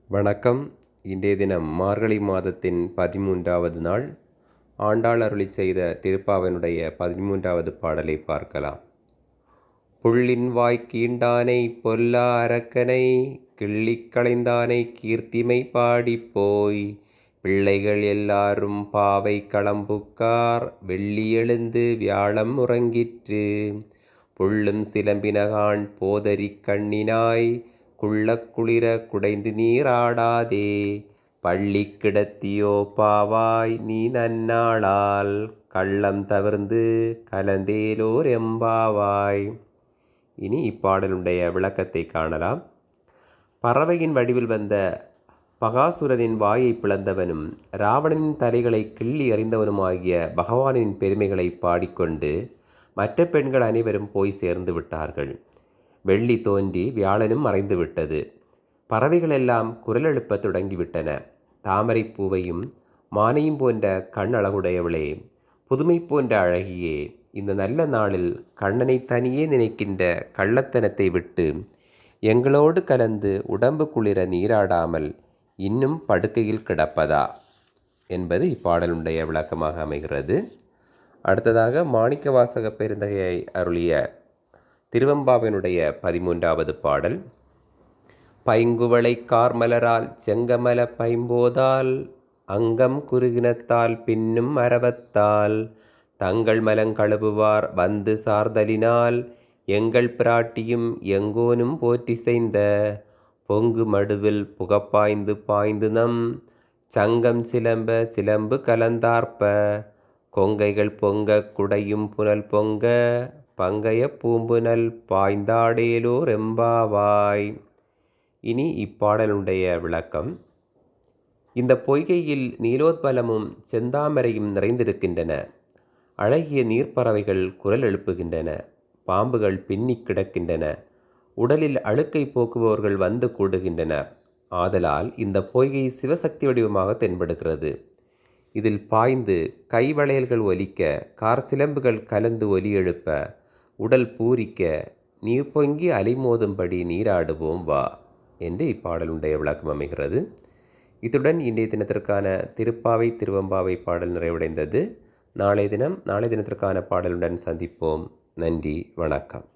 வணக்கம். இன்றைய தினம் மார்கழி மாதத்தின் 13வது நாள். ஆண்டாள் அருளிச் செய்த திருப்பாவினுடைய 13வது பாடலை பார்க்கலாம். புள்ளின் வாய் கீண்டானை பொல்லா அரக்கனை கிள்ளிக் களைந்தானை கீர்த்திமை பாடிப்போய் பிள்ளைகள் எல்லாரும் பாவை களம்புக்கார் வெள்ளி எழுந்து வியாழம் உறங்கிற்று புள்ளும் சிலம்பினகான் போதரிக் கண்ணினாய் குள்ளக் குளிர குடைந்து நீராடாதே பள்ளி கிடத்தியோ பாவாய் நீ நன்னாளால் கள்ளம் தவிர்ந்து கலந்தேலோர் எம்பாவாய். இனி இப்பாடலுடைய விளக்கத்தை காணலாம். பறவையின் வடிவில் வந்த பகாசுரனின் வாயை பிளந்தவனும் ராவணனின் தலைகளை கிள்ளி அறிந்தவனுமாகிய பகவானின் பெருமைகளை பாடிக்கொண்டு மற்ற பெண்கள் அனைவரும் போய் சேர்ந்து விட்டார்கள். வெள்ளி தோன்றி வியாழனும் மறைந்து விட்டது. பறவைகள் எல்லாம் குரல் எழுப்ப தொடங்கிவிட்டன. தாமரை பூவையும் மானையும் போன்ற கண் அழகுடையவளே, புதுமை போன்ற அழகியே, இந்த நல்ல நாளில் கண்ணனை தனியே நினைக்கின்ற கள்ளத்தனத்தை விட்டு எங்களோடு கலந்து உடம்பு குளிர நீராடாமல் இன்னும் படுக்கையில் கிடப்பதா என்பது இப்பாடலுடைய விளக்கமாக அமைகிறது. அடுத்ததாக மாணிக்கவாசக பெருந்தகையை அருளிய திருவெம்பாவினுடைய 13வது பாடல். பைங்குவளை கார்மலரால் செங்கமல பைம்போதால் அங்கம் குறுகினத்தால் பின்னும் அரவத்தால் தங்கள் மலங்கழுவுவார் வந்து சார்தலினால் எங்கள் பிராட்டியும் எங்கோனும் போற்றி செய்த பொங்கு மடுவில் புகப்பாய்ந்து பாய்ந்து நம் சங்கம் சிலம்ப சிலம்பு கலந்தார்ப்ப கொங்கைகள் பொங்க குடையும் புனல் பொங்க பங்கைய பூம்புனல் பாய்ந்தாடேலோர் எம்பாவாய். இனி இப்பாடலுடைய விளக்கம். இந்த பொய்கையில் நீலோத்பலமும் செந்தாமரையும் நிறைந்திருக்கின்றன. அழகிய நீர்ப்பறவைகள் குரல் எழுப்புகின்றன. பாம்புகள் பின்னிக் கிடக்கின்றன. உடலில் அழுக்கை போக்குபவர்கள் வந்து கூடுகின்றனர். ஆதலால் இந்த பொய்கை சிவசக்தி வடிவமாக தென்படுகிறது. இதில் பாய்ந்து கைவளையல்கள் ஒலிக்க, கார் சிலம்புகள் கலந்து ஒலி எழுப்ப, உடல் பூரிக்க, நீர் பொங்கி அலைமோதும்படி நீராடுவோம் வா என்று இப்பாடலுடைய விளக்கம் அமைகிறது. இத்துடன் இன்றைய தினத்திற்கான திருப்பாவை திருவெம்பாவை பாடல் நிறைவடைந்தது. நாளை தினத்திற்கான பாடலுடன் சந்திப்போம். நன்றி, வணக்கம்.